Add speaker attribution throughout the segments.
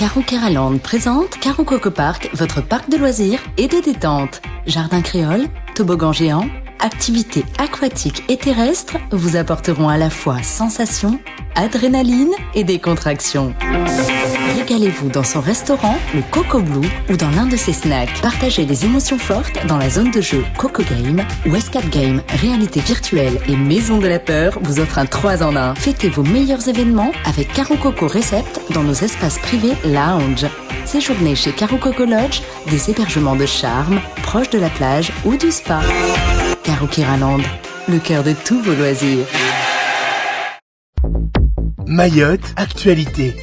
Speaker 1: Karaland présente Karo Coco Park, votre parc de loisirs et de détente. Jardin créole, toboggan géant, activités aquatiques et terrestres vous apporteront à la fois sensations, adrénaline et décontraction. Régalez-vous dans son restaurant, le Coco Blue, ou dans l'un de ses snacks. Partagez des émotions fortes dans la zone de jeu Coco Game, où Escape Game, réalité virtuelle et maison de la peur vous offre un 3 en 1. Fêtez vos meilleurs événements avec Karo Coco Recept dans nos espaces privés lounge. Séjournez chez Karo Coco Lodge, des hébergements de charme, proches de la plage ou du spa. Karaland, le cœur de tous vos loisirs.
Speaker 2: Mayotte, actualité.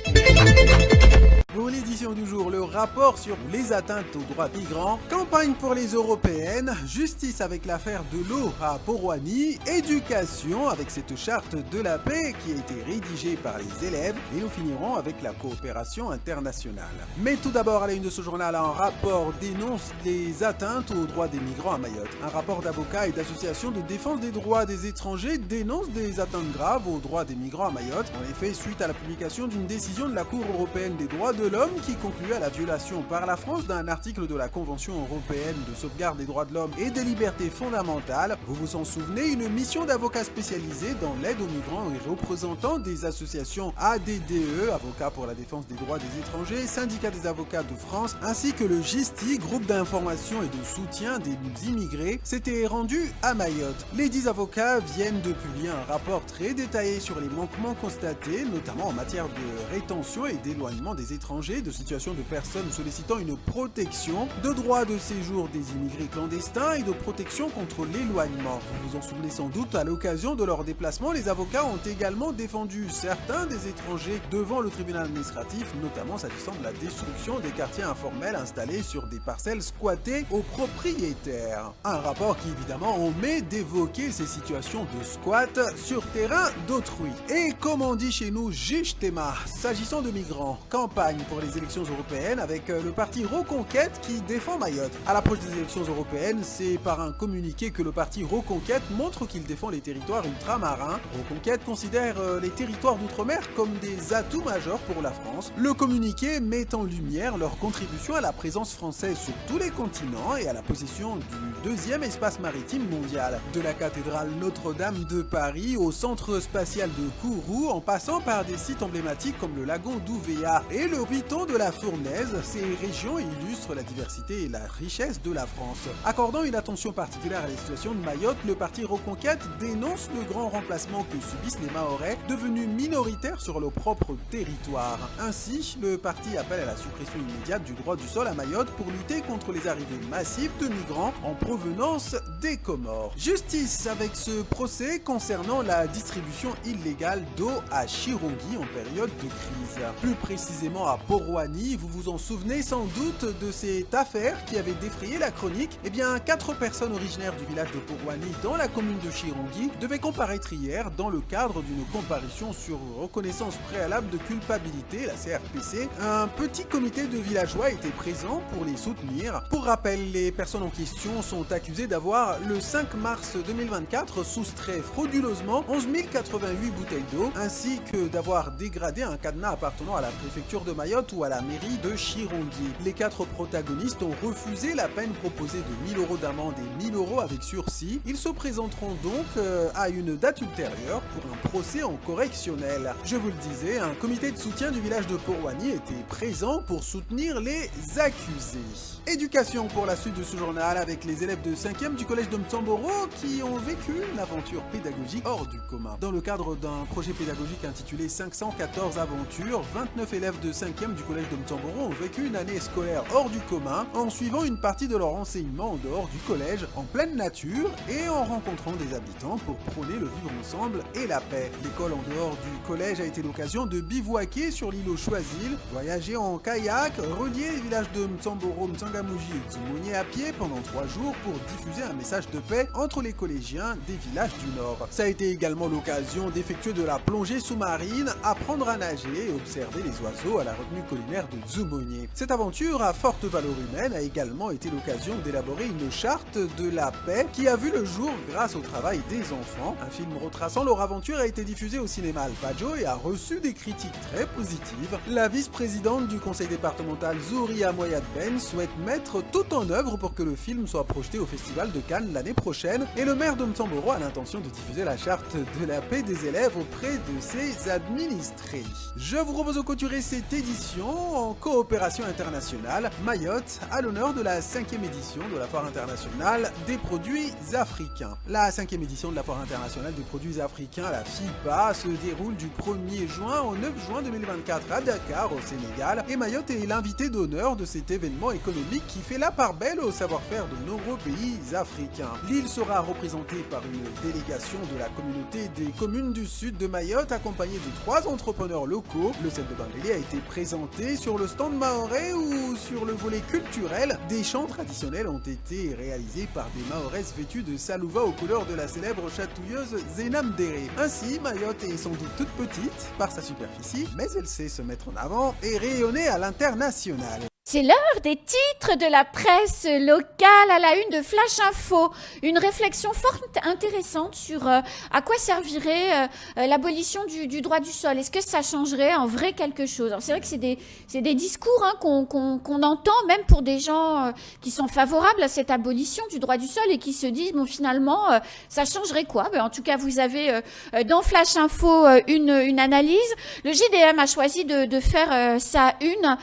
Speaker 3: Pour l'édition du jour, le rapport sur les atteintes aux droits migrants, campagne pour les européennes, justice avec l'affaire de l'eau à Porwani, éducation avec cette charte de la paix qui a été rédigée par les élèves, et nous finirons avec la coopération internationale. Mais tout d'abord, à la une de ce journal, un rapport dénonce les atteintes aux droits des migrants à Mayotte. Un rapport d'avocats et d'associations de défense des droits des étrangers dénonce des atteintes graves aux droits des migrants à Mayotte. En effet, suite à la publication d'une décision de la Cour européenne des droits de l'homme qui concluait à la violation par la France d'un article de la Convention européenne de sauvegarde des droits de l'homme et des libertés fondamentales. Vous vous en souvenez, une mission d'avocats spécialisés dans l'aide aux migrants et représentants des associations ADDE, Avocats pour la défense des droits des étrangers, Syndicat des avocats de France, ainsi que le GISTI, groupe d'information et de soutien des immigrés, s'étaient rendus à Mayotte. Les 10 avocats viennent de publier un rapport très détaillé sur les manquements constatés, notamment en matière de rétention et d'éloignement des étrangers, de situation de personnes sollicitant une protection, de droit de séjour des immigrés clandestins et de protection contre l'éloignement. Vous vous en souvenez sans doute, à l'occasion de leur déplacement, les avocats ont également défendu certains des étrangers devant le tribunal administratif, notamment s'agissant de la destruction des quartiers informels installés sur des parcelles squattées aux propriétaires. Un rapport qui évidemment omet d'évoquer ces situations de squat sur terrain d'autrui. Et comme on dit chez nous, juge Théma, s'agissant de migrants, campagne pour les élections européennes avec le parti Reconquête qui défend Mayotte. À l'approche des élections européennes, c'est par un communiqué que le parti Reconquête montre qu'il défend les territoires ultramarins. Reconquête considère les territoires d'outre-mer comme des atouts majeurs pour la France. Le communiqué met en lumière leur contribution à la présence française sur tous les continents et à la possession du deuxième espace maritime mondial. De la cathédrale Notre-Dame de Paris au centre spatial de Kourou, en passant par des sites emblématiques comme le lagon d'Ouvéa et le piton de la Fournaise, ces régions illustrent la diversité et la richesse de la France. Accordant une attention particulière à la situation de Mayotte, le parti Reconquête dénonce le grand remplacement que subissent les Mahorais, devenus minoritaires sur leur propre territoire. Ainsi, le parti appelle à la suppression immédiate du droit du sol à Mayotte pour lutter contre les arrivées massives de migrants en provenance des Comores. Justice avec ce procès concernant la distribution illégale d'eau à Chirongi en période de crise. Plus précisément à Porwani, vous vous en souvenez sans doute de cette affaire qui avait défrayé la chronique. Eh bien, 4 personnes originaires du village de Porwani dans la commune de Chirongi devaient comparaître hier dans le cadre d'une comparution sur reconnaissance préalable de culpabilité, la CRPC. Un petit comité de villageois était présent pour les soutenir. Pour rappel, les personnes en question sont accusées d'avoir, le 5 mars 2024, soustrait frauduleusement 11 088 bouteilles d'eau, ainsi que d'avoir dégradé un cadenas appartenant à la préfecture de Mayotte ou à la mairie de Chirongi. Les 4 protagonistes ont refusé la peine proposée de 1 000 € d'amende et 1 000 € avec sursis. Ils se présenteront donc à une date ultérieure pour un procès en correctionnel. Je vous le disais, un comité de soutien du village de Porwani était présent pour soutenir les accusés. Éducation pour la suite de ce journal avec les élèves de 5e du collège de Mtsamboro qui ont vécu une aventure pédagogique hors du commun. Dans le cadre d'un projet pédagogique intitulé 514 aventures, 29 élèves de 5e du collège de Mtsamboro ont vécu une année scolaire hors du commun en suivant une partie de leur enseignement en dehors du collège, en pleine nature et en rencontrant des habitants pour prôner le vivre ensemble et la paix. L'école en dehors du collège a été l'occasion de bivouaquer sur l'îlot Choisil, voyager en kayak, relier les villages de Mtsamboro, Mtsangamouji et Tsumoni à pied pendant 3 jours pour diffuser un message de paix entre les collégiens des villages du Nord. Ça a été également l'occasion d'effectuer de la plongée sous-marine, apprendre à nager et observer les oiseaux à la retenue collinaire de Tsumoni. prisonniers. Cette aventure à forte valeur humaine a également été l'occasion d'élaborer une charte de la paix qui a vu le jour grâce au travail des enfants. Un film retraçant leur aventure a été diffusé au cinéma Alpaggio et a reçu des critiques très positives. La vice-présidente du conseil départemental Zouria Moyad Ben souhaite mettre tout en œuvre pour que le film soit projeté au festival de Cannes l'année prochaine et le maire de Mtsamboro a l'intention de diffuser la charte de la paix des élèves auprès de ses administrés. Je vous propose de clôturer cette édition en coopération internationale. Mayotte à l'honneur de la 5e édition de la Foire internationale des produits africains. La 5e édition de la Foire internationale des produits africains, la FIPA, se déroule du 1er juin au 9 juin 2024 à Dakar, au Sénégal, et Mayotte est l'invité d'honneur de cet événement économique qui fait la part belle au savoir-faire de nombreux pays africains. L'île sera représentée par une délégation de la communauté des communes du sud de Mayotte, accompagnée de 3 entrepreneurs locaux. Le sel de Bangléli a été présenté sur le stand mahorais ou sur le volet culturel. Des chants traditionnels ont été réalisés par des Mahoraises vêtues de salouva aux couleurs de la célèbre chatouilleuse Zenam Déré. Ainsi, Mayotte est sans doute toute petite par sa superficie, mais elle sait se mettre en avant et rayonner à l'international.
Speaker 4: C'est l'heure des titres de la presse locale à la une de Flash Info. Une réflexion fort intéressante sur à quoi servirait l'abolition du droit du sol. Est-ce que ça changerait en vrai quelque chose? Alors, c'est vrai que c'est des discours qu'on entend même pour des gens qui sont favorables à cette abolition du droit du sol et qui se disent bon finalement ça changerait quoi? En tout cas vous avez dans Flash Info une analyse. Le JDM a choisi de faire sa une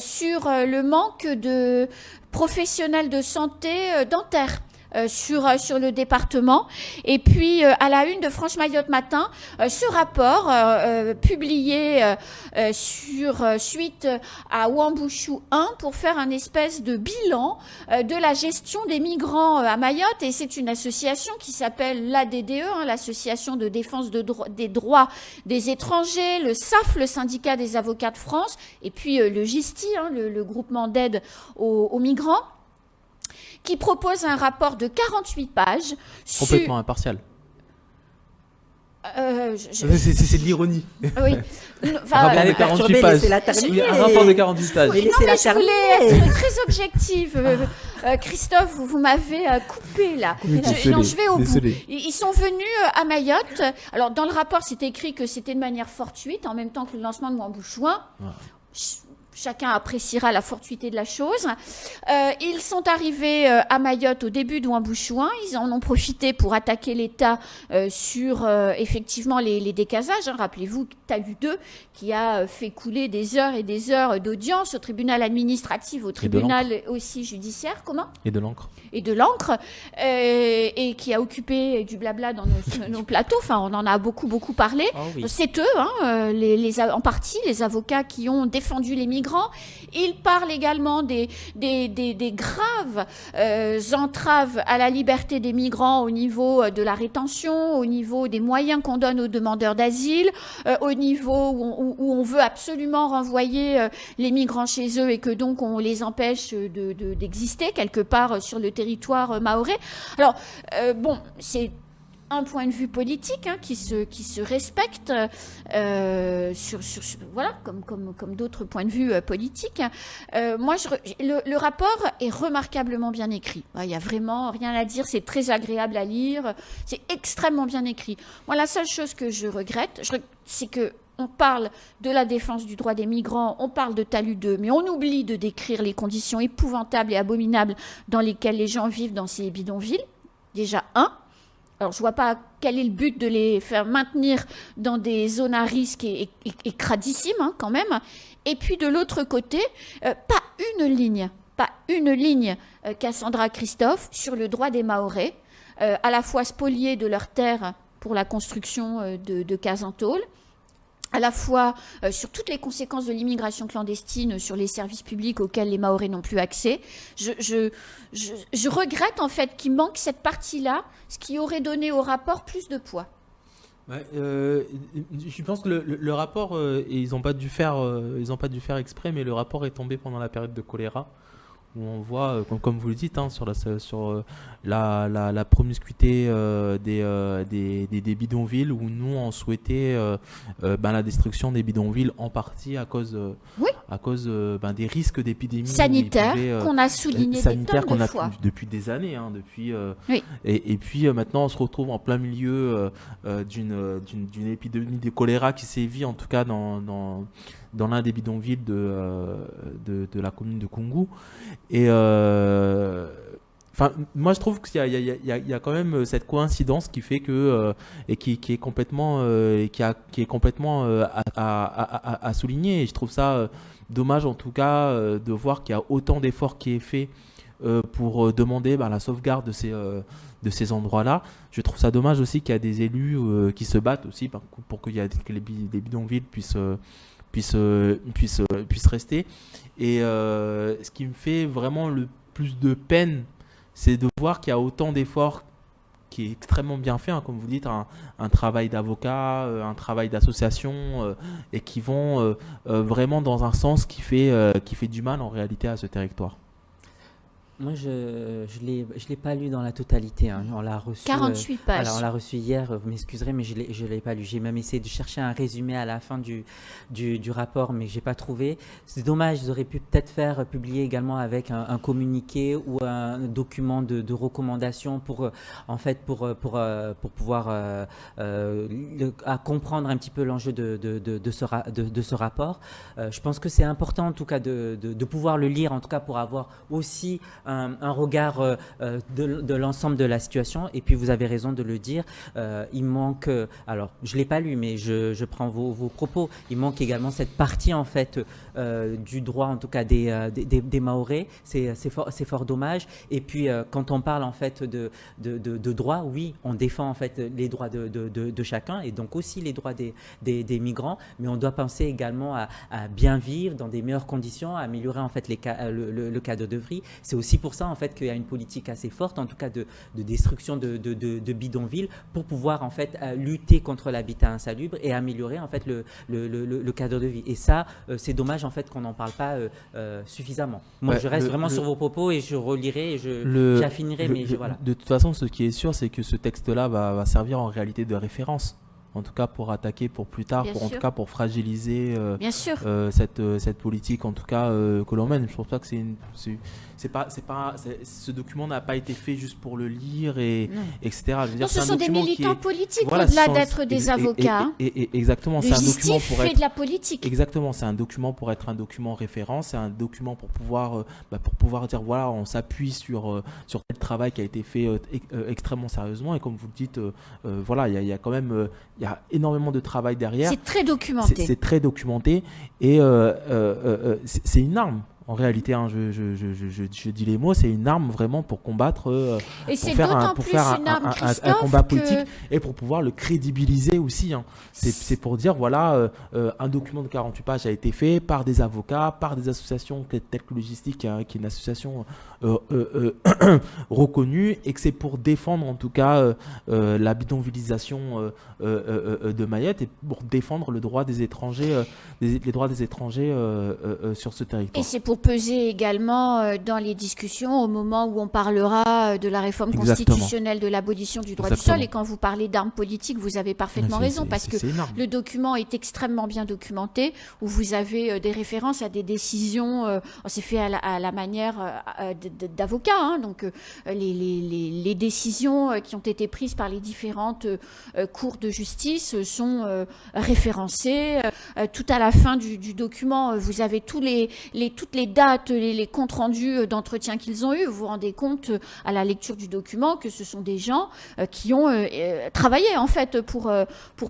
Speaker 4: sur le manque de professionnels de santé dentaires sur le département. Et puis à la une de France Mayotte Matin, ce rapport publié suite à Wambushu 1 pour faire un espèce de bilan de la gestion des migrants à Mayotte. Et c'est une association qui s'appelle l'ADDE, l'association de défense des droits des étrangers, le SAF, le syndicat des avocats de France, et puis le GISTI, le groupement d'aide aux migrants, qui propose un rapport de 48 pages.
Speaker 5: Complètement impartial.
Speaker 2: C'est de l'ironie.
Speaker 4: Oui.
Speaker 5: Rapport de 48 pages. Un rapport de 48 pages.
Speaker 4: Oui, non, mais je voulais être très objective. Christophe, vous m'avez coupé là.
Speaker 2: Oui,
Speaker 4: je vais au
Speaker 2: désolé.
Speaker 4: bout. Ils sont venus à Mayotte. Alors, dans le rapport, c'était écrit que c'était de manière fortuite, en même temps que le lancement de Wambushu 1. Chacun appréciera la fortuité de la chose. Ils sont arrivés à Mayotte au début de Wambushu 1. Ils en ont profité pour attaquer l'État sur effectivement les décasages. Rappelez-vous, Talu 2 qui a fait couler des heures et des heures d'audience au tribunal administratif, au tribunal aussi judiciaire. Comment ? Et de l'encre. Et de l'encre. Et qui a occupé du blabla dans nos plateaux. Enfin, on en a beaucoup parlé. Oh oui. C'est eux, en partie, les avocats qui ont défendu les migrants. Il parle également des graves entraves à la liberté des migrants au niveau de la rétention, au niveau des moyens qu'on donne aux demandeurs d'asile, au niveau où on veut absolument renvoyer les migrants chez eux et que donc on les empêche d'exister quelque part sur le territoire mahorais. Alors, c'est un point de vue politique qui se respecte voilà, comme d'autres points de vue politiques. Le rapport est remarquablement bien écrit. Il n'y a vraiment rien à dire, c'est très agréable à lire, c'est extrêmement bien écrit. Moi, la seule chose que je regrette, c'est que on parle de la défense du droit des migrants, on parle de Talu 2, mais on oublie de décrire les conditions épouvantables et abominables dans lesquelles les gens vivent dans ces bidonvilles. Déjà, alors, je ne vois pas quel est le but de les faire maintenir dans des zones à risque et cradissimes, quand même. Et puis, de l'autre côté, pas une ligne, Cassandra Christophe, sur le droit des Mahorais, à la fois spoliés de leurs terres pour la construction de cases en tôle, à la fois sur toutes les conséquences de l'immigration clandestine sur les services publics auxquels les Mahorais n'ont plus accès. Je regrette en fait qu'il manque cette partie-là, ce qui aurait donné au rapport plus de poids.
Speaker 5: Ouais, je pense que le rapport, ils n'ont pas dû faire exprès, mais le rapport est tombé pendant la période de choléra, où on voit, comme vous le dites, sur la promiscuité des bidonvilles, où nous on souhaitait la destruction des bidonvilles en partie à cause des risques d'épidémie
Speaker 4: sanitaires qu'on a souligné des fois
Speaker 5: depuis des années, depuis
Speaker 4: oui.
Speaker 5: et puis maintenant on se retrouve en plein milieu d'une épidémie de choléra qui sévit en tout cas dans l'un des bidonvilles de la commune de Koungou. Et moi je trouve qu'il y a quand même cette coïncidence qui fait que et qui est complètement à souligner. Et je trouve ça dommage en tout cas de voir qu'il y a autant d'efforts qui est fait pour demander la sauvegarde de ces endroits-là. Je trouve ça dommage aussi qu'il y a des élus qui se battent aussi pour que les bidonvilles puissent rester. Et ce qui me fait vraiment le plus de peine, c'est de voir qu'il y a autant d'efforts qui est extrêmement bien fait, comme vous dites, un travail d'avocat, un travail d'association, et qui vont vraiment dans un sens qui fait du mal en réalité à ce territoire.
Speaker 6: Moi, je l'ai pas lu dans la totalité. On l'a reçu.
Speaker 4: 48 pages.
Speaker 6: Alors, on l'a reçu hier. Vous m'excuserez, mais je l'ai pas lu. J'ai même essayé de chercher un résumé à la fin du rapport, mais j'ai pas trouvé. C'est dommage. Ils auraient pu peut-être publier également avec un communiqué ou un document de recommandation pour pouvoir comprendre un petit peu l'enjeu de ce rapport. Je pense que c'est important en tout cas de pouvoir le lire, en tout cas pour avoir aussi un regard de l'ensemble de la situation. Et puis vous avez raison de le dire, il manque, alors je ne l'ai pas lu mais je prends vos propos, il manque également cette partie en fait du droit en tout cas des Mahorais. C'est fort dommage. Et puis quand on parle en fait de droit, oui, on défend en fait les droits de chacun et donc aussi les droits des migrants, mais on doit penser également à bien vivre dans des meilleures conditions, à améliorer en fait le cadre de vie. C'est aussi pour ça en fait qu'il y a une politique assez forte en tout cas de destruction de bidonvilles pour pouvoir en fait lutter contre l'habitat insalubre et améliorer en fait le cadre de vie. Et ça c'est dommage en fait qu'on n'en parle pas suffisamment. Moi je reste vraiment sur vos propos et je relirai et j'affinerai, mais voilà.
Speaker 5: De toute façon, ce qui est sûr, c'est que ce texte-là va servir en réalité de référence. En tout cas pour attaquer pour plus tard, en tout cas pour fragiliser cette politique en tout cas que l'on mène. Je pense pas que ce document n'a pas été fait juste pour le lire etc. Je veux dire,
Speaker 4: non, ce sont des militants politiques
Speaker 5: voilà,
Speaker 4: au-delà d'être des avocats.
Speaker 5: Exactement, c'est un document pour être
Speaker 4: de la politique.
Speaker 5: Exactement, c'est un document pour être un document référence, c'est un document pour pouvoir dire voilà, on s'appuie sur tel travail qui a été fait extrêmement sérieusement. Et comme vous le dites, voilà, il y a quand même il y a énormément de travail derrière.
Speaker 4: C'est très documenté.
Speaker 5: C'est très documenté et c'est une arme. En réalité, je dis les mots, c'est une arme vraiment pour combattre,
Speaker 4: et
Speaker 5: pour faire un combat politique et pour pouvoir le crédibiliser aussi. C'est pour dire, voilà, un document de 48 pages a été fait par des avocats, par des associations telles que Logistique, qui est une association reconnue, et que c'est pour défendre en tout cas la bidonvillisation de Mayotte et pour défendre le droit des étrangers, les droits des étrangers sur ce territoire.
Speaker 4: Et c'est pour peser également dans les discussions au moment où on parlera de la réforme constitutionnelle, de l'abolition du droit du sol. Et quand vous parlez d'armes politiques, vous avez parfaitement raison, parce que le document est extrêmement bien documenté, où vous avez des références à des décisions, c'est fait à la manière d'avocats, donc les décisions qui ont été prises par les différentes cours de justice sont référencées. Tout à la fin du document, vous avez toutes les dates, les comptes rendus d'entretien qu'ils ont eu. Vous vous rendez compte à la lecture du document que ce sont des gens qui ont travaillé en fait pour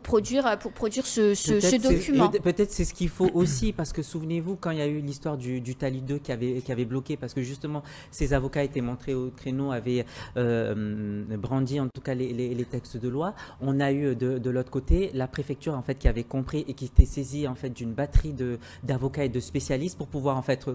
Speaker 4: produire ce document.
Speaker 6: Peut-être c'est ce qu'il faut aussi, parce que souvenez-vous quand il y a eu l'histoire du Tali 2 qui avait bloqué, parce que justement ces avocats étaient montrés au créneau, avaient brandi en tout cas les textes de loi. On a eu de l'autre côté la préfecture en fait qui avait compris et qui était saisie en fait d'une batterie d'avocats et de spécialistes pour pouvoir en fait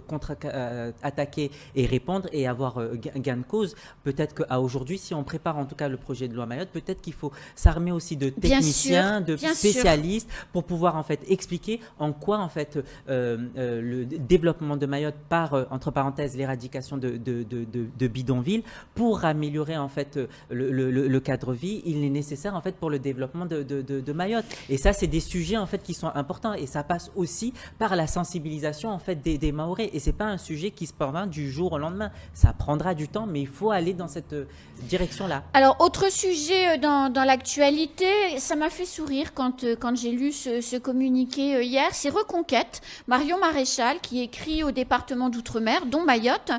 Speaker 6: attaquer et répondre et avoir gain de cause. Peut-être qu'à aujourd'hui, si on prépare en tout cas le projet de loi Mayotte, peut-être qu'il faut s'armer aussi de techniciens, de spécialistes pour pouvoir en fait expliquer en quoi en fait le développement de Mayotte par entre parenthèses l'éradication de bidonvilles pour améliorer en fait le cadre de vie, il est nécessaire en fait pour le développement de Mayotte. Et ça, c'est des sujets en fait qui sont importants et ça passe aussi par la sensibilisation en fait des Mahorais. Et c'est pas un sujet qui se parvient du jour au lendemain. Ça prendra du temps, mais il faut aller dans cette direction-là.
Speaker 4: Alors, autre sujet dans l'actualité, ça m'a fait sourire quand j'ai lu ce communiqué hier, c'est Reconquête, Marion Maréchal, qui écrit au département d'Outre-mer, dont Mayotte.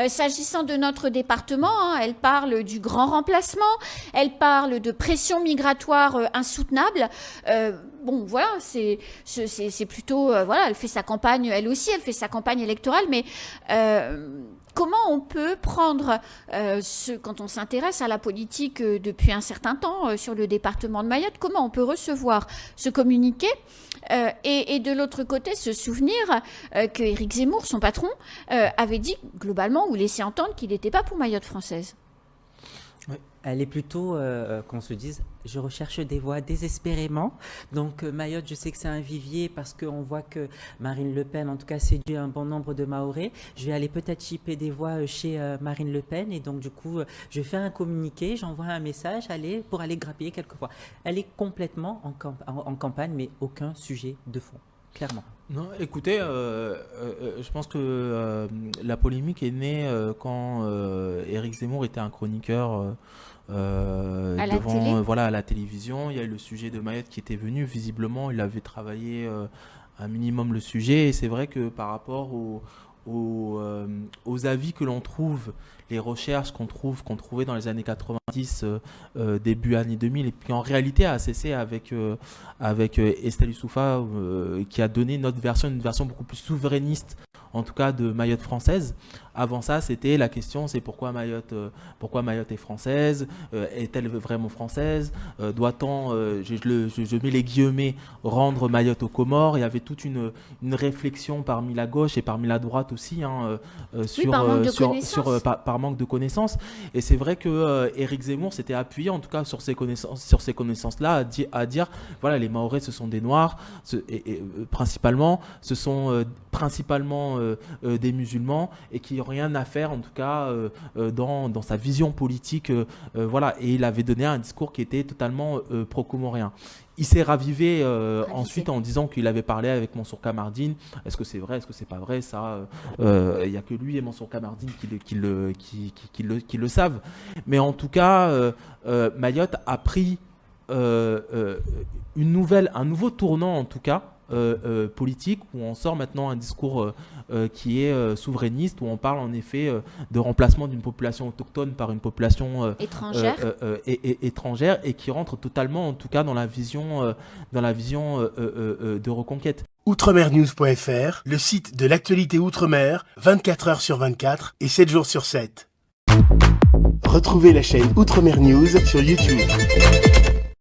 Speaker 4: S'agissant de notre département, elle parle du grand remplacement, elle parle de pression migratoire insoutenable. Bon, voilà, c'est plutôt... voilà, elle fait sa campagne, elle aussi, elle fait sa campagne électorale, mais... comment on peut prendre, quand on s'intéresse à la politique depuis un certain temps sur le département de Mayotte, comment on peut recevoir ce communiqué et de l'autre côté se souvenir que Éric Zemmour, son patron, avait dit globalement ou laissé entendre qu'il n'était pas pour Mayotte française.
Speaker 6: Oui. Elle est plutôt, qu'on se dise, je recherche des voix désespérément. Donc Mayotte, je sais que c'est un vivier parce qu'on voit que Marine Le Pen, en tout cas, séduit un bon nombre de Mahorais. Je vais aller peut-être chipper des voix chez Marine Le Pen. Et donc, du coup, je fais un communiqué, j'envoie un message pour aller grappiller quelques voix. Elle est complètement en campagne, mais aucun sujet de fond, clairement.
Speaker 5: Non, écoutez, je pense que la polémique est née quand Éric Zemmour était un chroniqueur devant à la télévision. Il y a eu le sujet de Mayotte qui était venu. Visiblement, il avait travaillé un minimum le sujet. Et c'est vrai que par rapport aux avis que l'on trouve, les recherches qu'on trouvait dans les années 90, début années 2000, et puis en réalité a cessé avec Estelle Youssoupha qui a donné une version beaucoup plus souverainiste, en tout cas de Mayotte française. Avant ça, c'était la question, c'est pourquoi Mayotte est française, est-elle vraiment française, doit-on, je mets les guillemets, rendre Mayotte aux Comores. Il y avait toute une réflexion parmi la gauche et parmi la droite aussi par manque de connaissances. Et c'est vrai que Éric Zemmour s'était appuyé en tout cas sur ces connaissances-là à dire voilà, les Mahorais ce sont des Noirs principalement, ce sont principalement des musulmans et qui n'ont rien à faire en tout cas dans sa vision politique, voilà. Et il avait donné un discours qui était totalement pro-comorien. Il s'est ravivé ensuite en disant qu'il avait parlé avec Mansour Kamardine. Est-ce que c'est vrai, est-ce que c'est pas vrai? Ça, il n'y a que lui et Mansour Kamardine qui le savent. Mais en tout cas, Mayotte a pris un nouveau tournant en tout cas politique, où on sort maintenant un discours qui est souverainiste, où on parle en effet de remplacement d'une population autochtone par une population étrangère et qui rentre totalement en tout cas dans la vision de Reconquête.
Speaker 7: Outremernews.fr, le site de l'actualité Outre-mer, 24 heures sur 24 et 7 jours sur 7. Retrouvez la chaîne Outremer News sur YouTube.